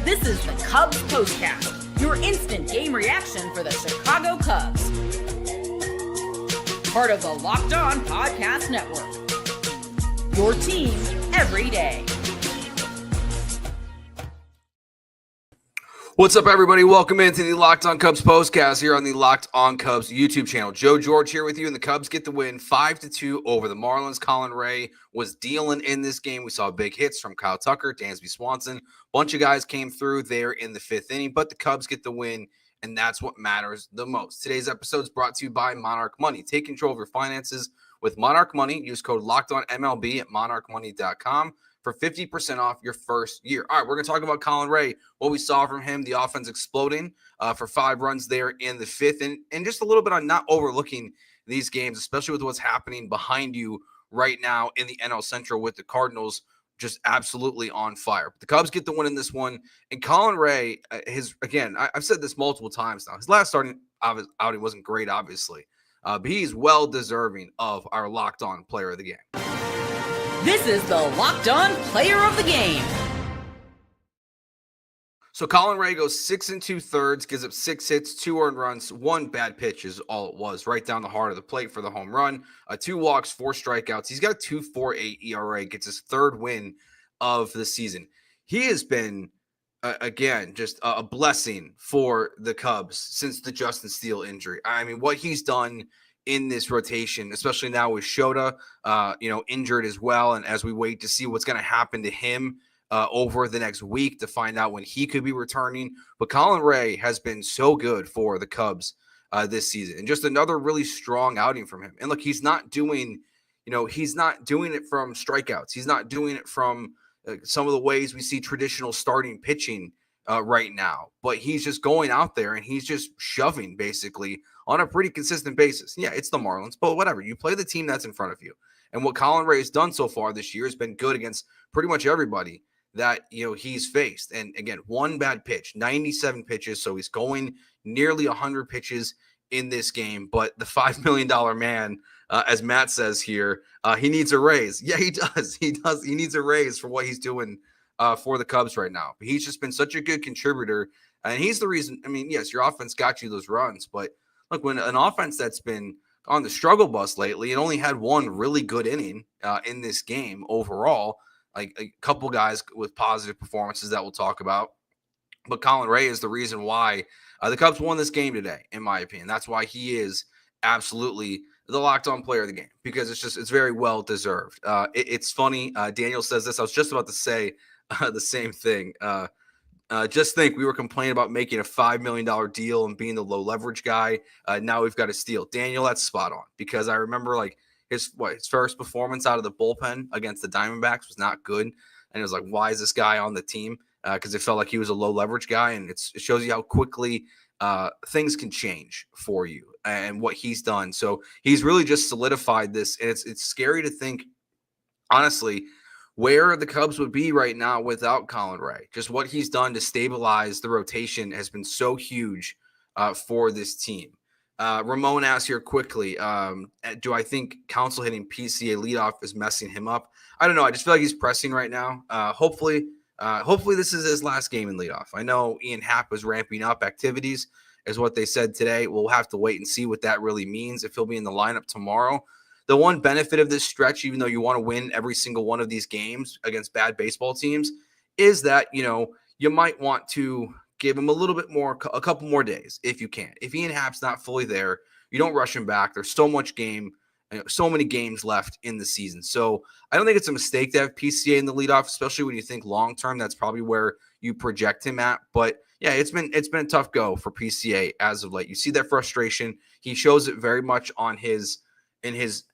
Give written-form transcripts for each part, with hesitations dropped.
This is the Cubs Postcast, your instant game reaction for the Chicago Cubs. Part of the Locked On Podcast Network. Your team every day. What's up, everybody? Welcome into the Locked On Cubs Postcast here on the Locked On Cubs YouTube channel. Joe George here with you, and the Cubs get the win 5-2 over the Marlins. Colin Rea was dealing in this game. We saw big hits from Kyle Tucker, Dansby Swanson. A bunch of guys came through there in the fifth inning, but the Cubs get the win, and that's what matters the most. Today's episode is brought to you by Monarch Money. Take control of your finances with Monarch Money. Use code LOCKEDONMLB at monarchmoney.com. for 50% off your first year. All right, we're going to talk about Colin Rea, what we saw from him, the offense exploding for 5 runs there in the fifth, and just a little bit on not overlooking these games, especially with what's happening behind you right now in the NL Central with the Cardinals just absolutely on fire. But the Cubs get the win in this one, and Colin Rea, I've said this multiple times now, his last starting outing wasn't great, obviously, but he's well deserving of our Locked On Player of the Game. This is the Locked On Player of the Game. So Colin Rea goes 6 2/3, gives up 6 hits, 2 earned runs, 1 bad pitch is all it was, right down the heart of the plate for the home run. 2 walks, 4 strikeouts. He's got a 2.48 ERA, gets his 3rd win of the season. He has been, just a blessing for the Cubs since the Justin Steele injury. I mean, what he's done in this rotation, especially now with Shota, injured as well. And as we wait to see what's going to happen to him over the next week to find out when he could be returning. But Colin Rea has been so good for the Cubs this season, and just another really strong outing from him. And look, he's not doing it from strikeouts. He's not doing it from some of the ways we see traditional starting pitching right now, but he's just going out there and he's just shoving basically on a pretty consistent basis. Yeah, it's the Marlins, but whatever. You play the team that's in front of you. And what Colin Rea has done so far this year has been good against pretty much everybody that, he's faced. And again, 1 bad pitch, 97 pitches. So he's going nearly 100 pitches in this game. But the $5 million man, as Matt says here, he needs a raise. Yeah, he does. He needs a raise for what he's doing for the Cubs right now. But he's just been such a good contributor. And he's the reason. I mean, yes, your offense got you those runs, but look, when an offense that's been on the struggle bus lately, it only had 1 really good inning in this game overall, like a couple guys with positive performances that we'll talk about. But Colin Rea is the reason why the Cubs won this game today, in my opinion. That's why he is absolutely the Locked On Player of the Game, because it's very well deserved. It's funny. Daniel says this. I was just about to say the same thing. Just think, we were complaining about making a $5 million deal and being the low leverage guy. Now we've got a steal. Daniel, that's spot on, because I remember his first performance out of the bullpen against the Diamondbacks was not good. And it was like, why is this guy on the team? Because it felt like he was a low leverage guy. And it shows you how quickly things can change for you and what he's done. So he's really just solidified this. And it's scary to think, honestly, where the Cubs would be right now without Colin Rea. Just what he's done to stabilize the rotation has been so huge for this team. Ramon asks here quickly, do I think Counsell hitting PCA leadoff is messing him up? I don't know. I just feel like he's pressing right now. Hopefully this is his last game in leadoff. I know Ian Happ was ramping up activities, is what they said today. We'll have to wait and see what that really means, if he'll be in the lineup tomorrow. The one benefit of this stretch, even though you want to win every single one of these games against bad baseball teams, is that, you might want to give him a couple more days if you can. If Ian Happ's not fully there, you don't rush him back. There's so many games left in the season. So I don't think it's a mistake to have PCA in the leadoff, especially when you think long-term, that's probably where you project him at. But yeah, it's been a tough go for PCA as of late. You see that frustration. He shows it very much in his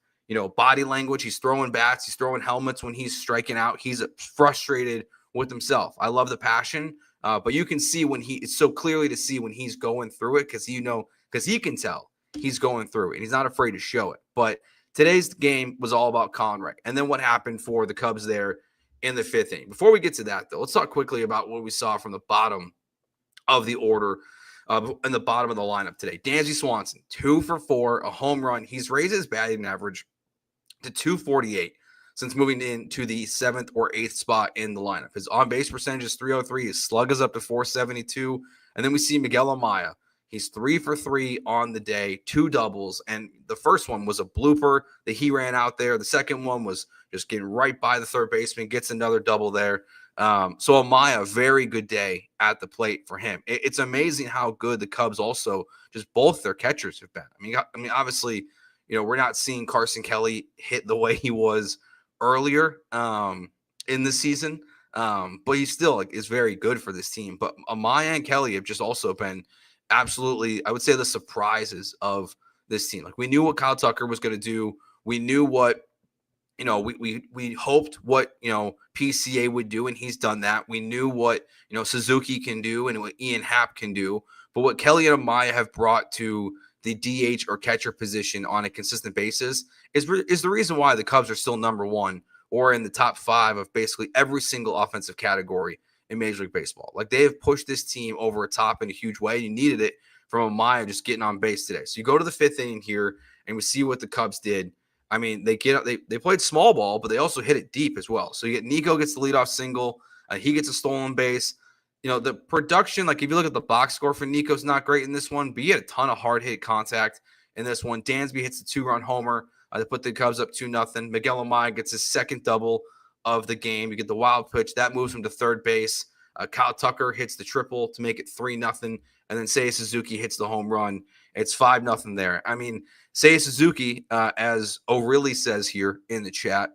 body language. He's throwing bats, he's throwing helmets when he's striking out. He's frustrated with himself. I love the passion, but you can see it's so clearly to see when he's going through it, because he can tell he's going through it, and he's not afraid to show it. But today's game was all about Colin Rea, and then what happened for the Cubs there in the 5th inning. Before we get to that, though, let's talk quickly about what we saw from the bottom of the order in the bottom of the lineup today. Dansby Swanson, 2 for 4, a home run. He's raised his batting average to 248. since moving into the 7th or 8th spot in the lineup. His on-base percentage is 303. His slug is up to 472. And then we see Miguel Amaya. He's 3 for 3 on the day, 2 doubles. And the first one was a blooper that he ran out there. The second one was just getting right by the third baseman, gets another double there. So Amaya, very good day at the plate for him. It's amazing how good the Cubs also, just both their catchers have been. I mean, obviously, we're not seeing Carson Kelly hit the way he was earlier in the season, but he still is very good for this team. But Amaya and Kelly have just also been absolutely, I would say, the surprises of this team. Like, we knew what Kyle Tucker was going to do. We knew what, we hoped what, PCA would do, and he's done that. We knew what, Suzuki can do and what Ian Happ can do. But what Kelly and Amaya have brought to the DH or catcher position on a consistent basis is the reason why the Cubs are still number 1 or in the top 5 of basically every single offensive category in Major League Baseball. Like, they have pushed this team over a top in a huge way. You needed it from Amaya just getting on base today. So you go to the 5th inning here and we see what the Cubs did. I mean, they played small ball, but they also hit it deep as well. So you get Nico gets the leadoff single. He gets a stolen base. The production, like if you look at the box score for Nico's not great in this one, but he had a ton of hard hit contact in this one. Dansby hits the 2-run homer to put the Cubs up 2-0. Miguel Amaya gets his second double of the game. You get the wild pitch. That moves him to third base. Kyle Tucker hits the triple to make it 3-0. And then Seiya Suzuki hits the home run. It's 5-0 there. I mean, Seiya Suzuki, as O'Reilly says here in the chat,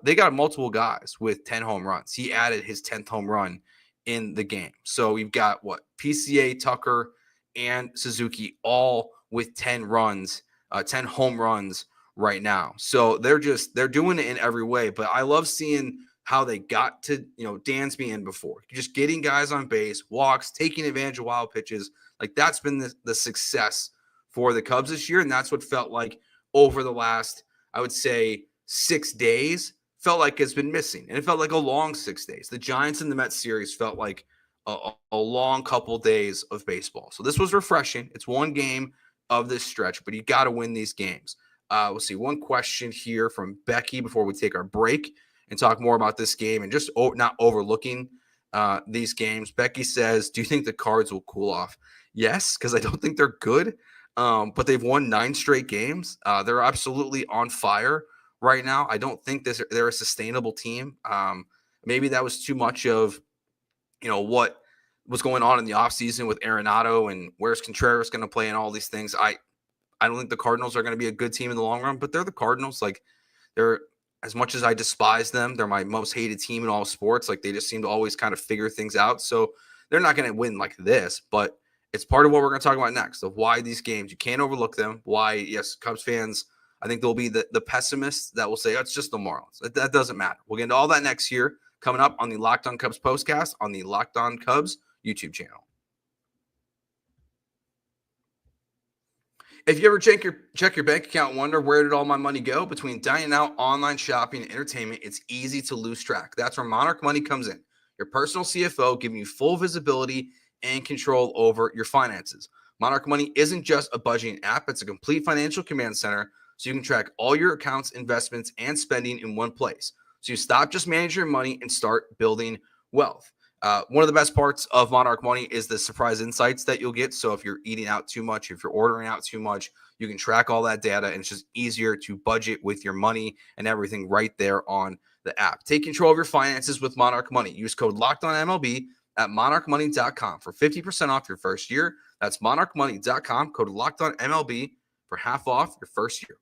they got multiple guys with 10 home runs. He added his 10th home run in the game. So you've got PCA, Tucker, and Suzuki all with 10 runs, 10 home runs right now. So they're doing it in every way. But I love seeing how they got to, Dansby in before. Just getting guys on base, walks, taking advantage of wild pitches. Like, that's been the success for the Cubs this year. And that's what felt like over the last, I would say, 6 days, felt like it's been missing. And it felt like a long 6 days. The Giants and the Mets series felt like a long couple days of baseball. So this was refreshing. It's one game of this stretch, but you got to win these games. We'll see one question here from Becky before we take our break and talk more about this game and just not overlooking these games. Becky says, do you think the Cards will cool off? Yes, because I don't think they're good, but they've won 9 straight games. They're absolutely on fire right now. I don't think they're a sustainable team. Maybe that was too much of, what was going on in the offseason with Arenado and where's Contreras going to play and all these things. I don't think the Cardinals are going to be a good team in the long run, but they're the Cardinals. Like, they're, as much as I despise them, they're my most hated team in all sports. Like, they just seem to always kind of figure things out. So they're not going to win like this, but it's part of what we're going to talk about next, of why these games, you can't overlook them. Why, yes, Cubs fans, I think there'll be the pessimists that will say, oh, it's just the Marlins. That doesn't matter. We'll get into all that next year, coming up on the Locked On Cubs postcast on the Locked On Cubs YouTube channel. If you ever check your bank account and wonder where did all my money go, between dining out, online shopping, and entertainment, it's easy to lose track. That's where Monarch Money comes in. Your personal CFO, giving you full visibility and control over your finances. Monarch Money isn't just a budgeting app. It's a complete financial command center, so you can track all your accounts, investments, and spending in one place. So you stop just managing your money and start building wealth. One of the best parts of Monarch Money is the surprise insights that you'll get. So if you're eating out too much, if you're ordering out too much, you can track all that data, and it's just easier to budget with your money and everything right there on the app. Take control of your finances with Monarch Money. Use code LOCKEDONMLB at monarchmoney.com for 50% off your first year. That's monarchmoney.com, code LOCKEDONMLB for half off your first year.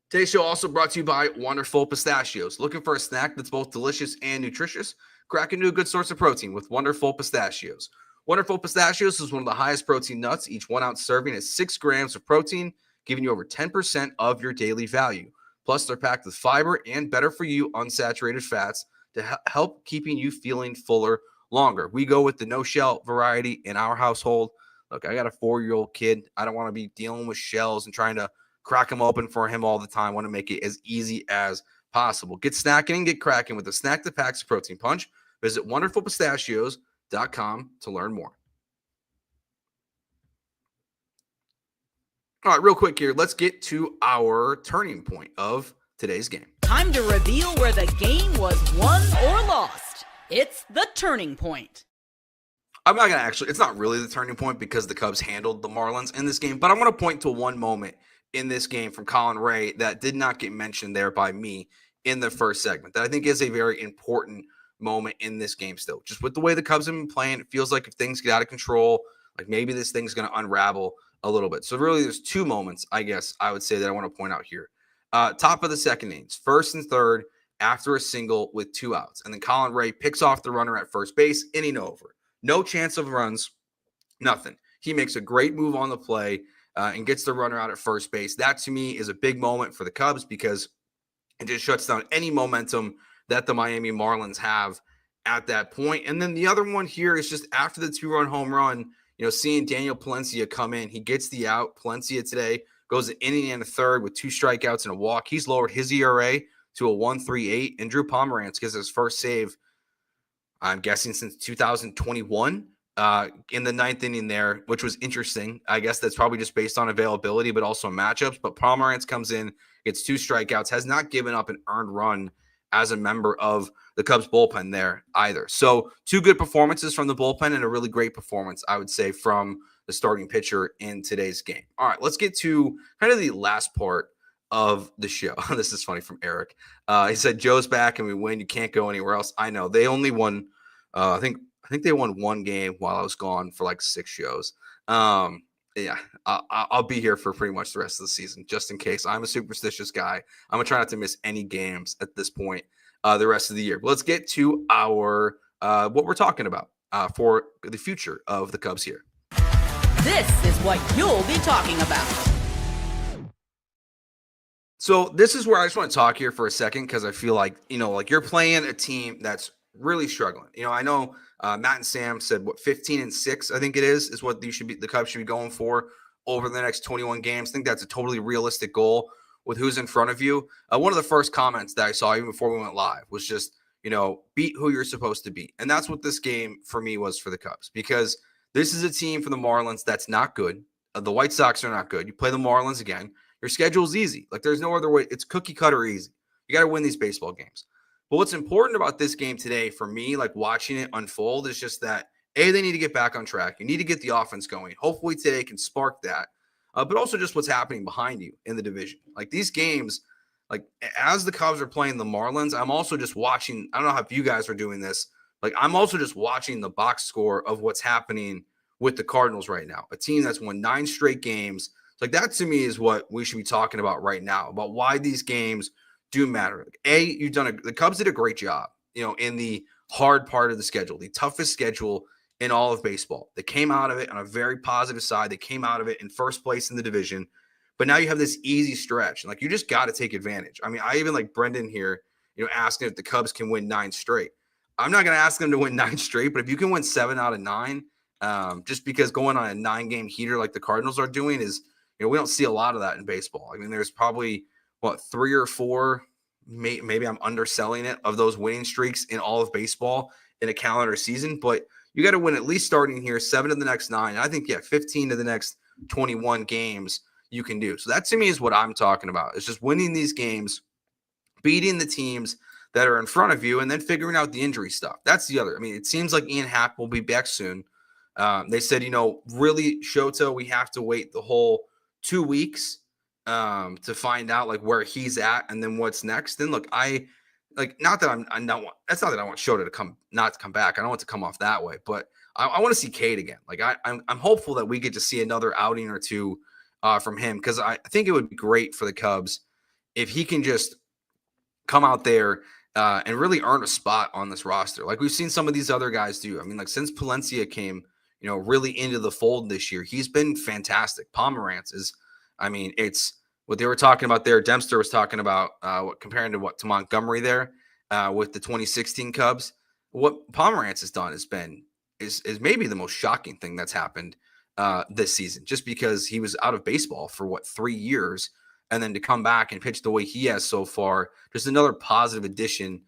Today's show also brought to you by Wonderful Pistachios. Looking for a snack that's both delicious and nutritious? Crack into a good source of protein with Wonderful Pistachios. Wonderful Pistachios is one of the highest protein nuts. Each 1 ounce serving is 6 grams of protein, giving you over 10% of your daily value. Plus, they're packed with fiber and better for you unsaturated fats to help keeping you feeling fuller longer. We go with the no shell variety in our household. Look, I got a 4-year-old kid. I don't want to be dealing with shells and trying to crack them open for him all the time. I want to make it as easy as possible. Get snacking and get cracking with a snack that packs a protein punch. Visit wonderfulpistachios.com to learn more. All right, real quick here. Let's get to our turning point of today's game. Time to reveal where the game was won or lost. It's the turning point. I'm not going to actually, it's not really the turning point because the Cubs handled the Marlins in this game, but I'm going to point to one moment in this game from Colin Rea that did not get mentioned there by me in the first segment that I think is a very important moment in this game still. Just with the way the Cubs have been playing, it feels like if things get out of control, like maybe this thing's going to unravel a little bit. So really there's two moments, I guess I would say, that I want to point out here. Top of the second innings, first and third after a single with 2 outs. And then Colin Rea picks off the runner at first base, inning over. No chance of runs, nothing. He makes a great move on the play and gets the runner out at first base. That, to me, is a big moment for the Cubs because it just shuts down any momentum that the Miami Marlins have at that point. And then the other one here is just after the 2-run home run, seeing Daniel Palencia come in. He gets the out. Palencia today goes an inning and a third with 2 strikeouts and a walk. He's lowered his ERA to a 1.38, and Drew Pomeranz gets his first save, I'm guessing, since 2021 in the 9th inning there, which was interesting. I guess that's probably just based on availability, but also matchups. But Pomeranz comes in, gets 2 strikeouts, has not given up an earned run as a member of the Cubs bullpen there either. So 2 good performances from the bullpen and a really great performance, I would say, from the starting pitcher in today's game. All right, let's get to kind of the last part of the show. This is funny from Eric. He said, Joe's back and we win. You can't go anywhere else. I know. They only won, I think they won 1 game while I was gone for like 6 shows. Yeah, I'll be here for pretty much the rest of the season, just in case. I'm a superstitious guy. I'm going to try not to miss any games at this point the rest of the year. But let's get to our what we're talking about for the future of the Cubs here. This is what you'll be talking about. So this is where I just want to talk here for a second because I feel like, you're playing a team that's really struggling. I know Matt and Sam said, 15-6, I think it is what the Cubs should be going for over the next 21 games. I think that's a totally realistic goal with who's in front of you. One of the first comments that I saw even before we went live was just, beat who you're supposed to beat. And that's what this game for me was for the Cubs, because this is a team for the Marlins that's not good. The White Sox are not good. You play the Marlins again. Your schedule is easy. Like, there's no other way. It's cookie cutter easy. You got to win these baseball games. But what's important about this game today for me, like watching it unfold, is just that, A, they need to get back on track. You need to get the offense going. Hopefully today can spark that. But also just what's happening behind you in the division. Like, these games, like, as the Cubs are playing the Marlins, I'm also just watching. I don't know if you guys are doing this. Like, I'm also just watching the box score of what's happening with the Cardinals right now. A team that's won 9 straight games. Like, that to me is what we should be talking about right now, about why these games do matter. The Cubs did a great job, in the hard part of the schedule, the toughest schedule in all of baseball. They came out of it on a very positive side. They came out of it in first place in the division, but now you have this easy stretch. And, like, you just got to take advantage. I mean, I even like Brendan here, asking if the Cubs can win 9 straight. I'm not going to ask them to win 9 straight, but if you can win 7 out of 9, just because going on a 9-game heater like the Cardinals are doing is, we don't see a lot of that in baseball. I mean, there's probably 3 or 4, maybe I'm underselling it, of those winning streaks in all of baseball in a calendar season. But you got to win at least starting here 7 of the next 9. I think 15 of the next 21 games you can do. So that to me is what I'm talking about. It's just winning these games, beating the teams that are in front of you, and then figuring out the injury stuff. That's the other. I mean, it seems like Ian Happ will be back soon. They said, really, Shota, we have to wait the whole 2 weeks to find out like where he's at and then what's next. And look, not that I'm not, that's not that I want Shota to not to come back. I don't want to come off that way, but I want to see Cade again. Like, I'm hopeful that we get to see another outing or two from him, because I think it would be great for the Cubs if he can just come out there and really earn a spot on this roster. Like we've seen some of these other guys do. I mean, like since Palencia came, really into the fold this year, he's been fantastic. Pomeranz is, it's what they were talking about there. Dempster was talking about comparing to Montgomery there with the 2016 Cubs. What Pomeranz has done is maybe the most shocking thing that's happened this season, just because he was out of baseball for 3 years, and then to come back and pitch the way he has so far, just another positive addition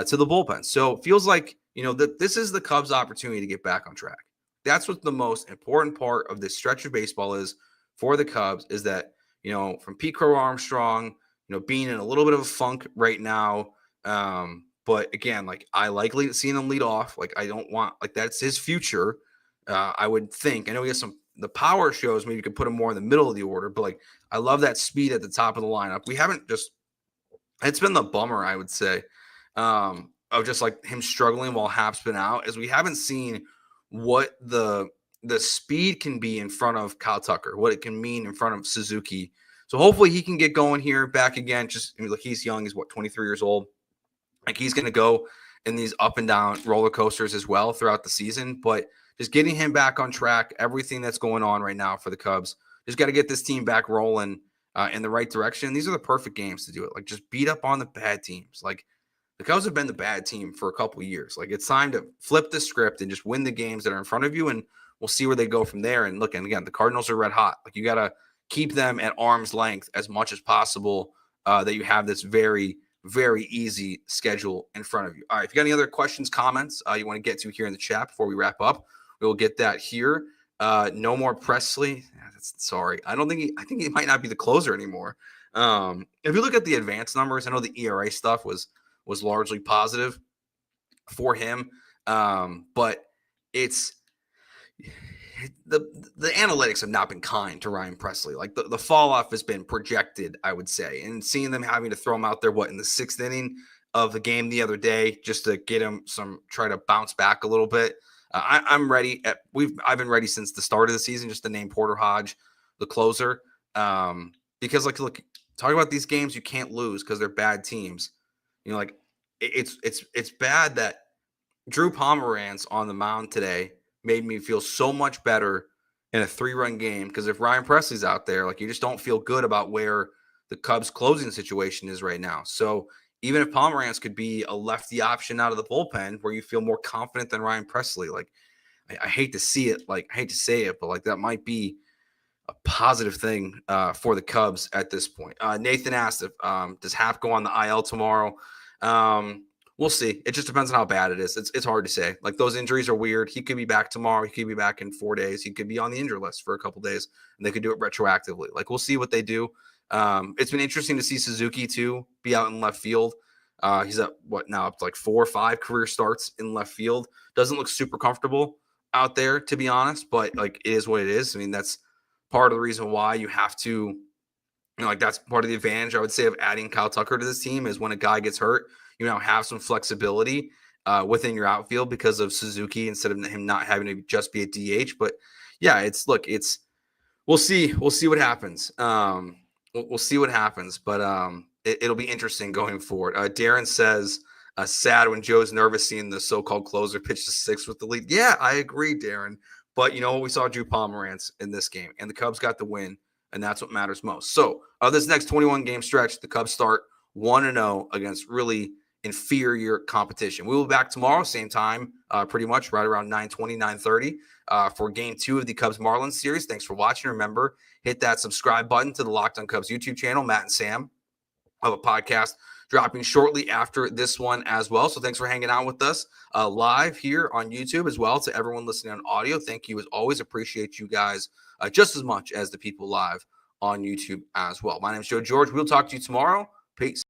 to the bullpen. So it feels like, that this is the Cubs' opportunity to get back on track. That's what the most important part of this stretch of baseball is for the Cubs, is that, from Pete Crow-Armstrong, being in a little bit of a funk right now. But again, like I like seeing him lead off. Like I don't want that's his future. I would think. I know he has the power shows. Maybe you could put him more in the middle of the order. But like I love that speed at the top of the lineup. We haven't just. It's been the bummer, I would say, of just like him struggling while Hap's been out, as we haven't seen what the speed can be in front of Kyle Tucker, what it can mean in front of Suzuki. So hopefully he can get going here back again. Like he's young, he's 23 years old. Like he's going to go in these up and down roller coasters as well throughout the season. But just getting him back on track, everything that's going on right now for the Cubs, just got to get this team back rolling in the right direction. These are the perfect games to do it. Like just beat up on the bad teams. Like the Cubs have been the bad team for a couple of years. Like it's time to flip the script and just win the games that are in front of you, and we'll see where they go from there. And look, and again, the Cardinals are red hot. Like you got to keep them at arm's length as much as possible. That you have this very, very easy schedule in front of you. All right, if you got any other questions, comments you want to get to here in the chat before we wrap up, we will get that here. No more Presley. Sorry, I think he might not be the closer anymore. If you look at the advanced numbers, I know the ERA stuff was largely positive for him, but it's the analytics have not been kind to Ryan Presley. Like the fall off has been projected, I would say, and seeing them having to throw him out there in the 6th inning of the game the other day just to get him try to bounce back a little bit. I'm ready. I've been ready since the start of the season, just to name Porter Hodge the closer, because look, talking about these games you can't lose because they're bad teams. It's bad that Drew Pomeranz on the mound today made me feel so much better in a 3-run game, because if Ryan Presley's out there, you just don't feel good about where the Cubs closing situation is right now. So even if Pomeranz could be a lefty option out of the bullpen where you feel more confident than Ryan Presley, I hate to see it, I hate to say it, but that might be a positive thing for the Cubs at this point. Nathan asked if does Hap go on the IL tomorrow? We'll see. It just depends on how bad it is. It's hard to say. Those injuries are weird. He could be back tomorrow. He could be back in 4 days. He could be on the injury list for a couple days, and they could do it retroactively. We'll see what they do. It's been interesting to see Suzuki too be out in left field. He's at up to 4 or 5 career starts in left field. Doesn't look super comfortable out there, to be honest, but it is what it is. I mean, that's part of the reason why you have to, that's part of the advantage, I would say, of adding Kyle Tucker to this team, is when a guy gets hurt, you now have some flexibility within your outfield because of Suzuki, instead of him not having to just be a DH. But yeah, we'll see what happens. We'll see what happens, but it'll be interesting going forward. Darren says, sad when Joe's nervous seeing the so-called closer pitch to 6 with the lead. Yeah, I agree, Darren. But we saw Drew Pomeranz in this game, and the Cubs got the win, and that's what matters most. So this next 21-game stretch, the Cubs start 1-0 against really inferior competition. We will be back tomorrow, same time, pretty much right around 9:20, 9:30 for Game 2 of the Cubs Marlins series. Thanks for watching. Remember, hit that subscribe button to the Locked On Cubs YouTube channel. Matt and Sam have a podcast dropping shortly after this one as well. So thanks for hanging out with us live here on YouTube as well. To everyone listening on audio, thank you as always. Appreciate you guys just as much as the people live on YouTube as well. My name is Joe George. We'll talk to you tomorrow. Peace.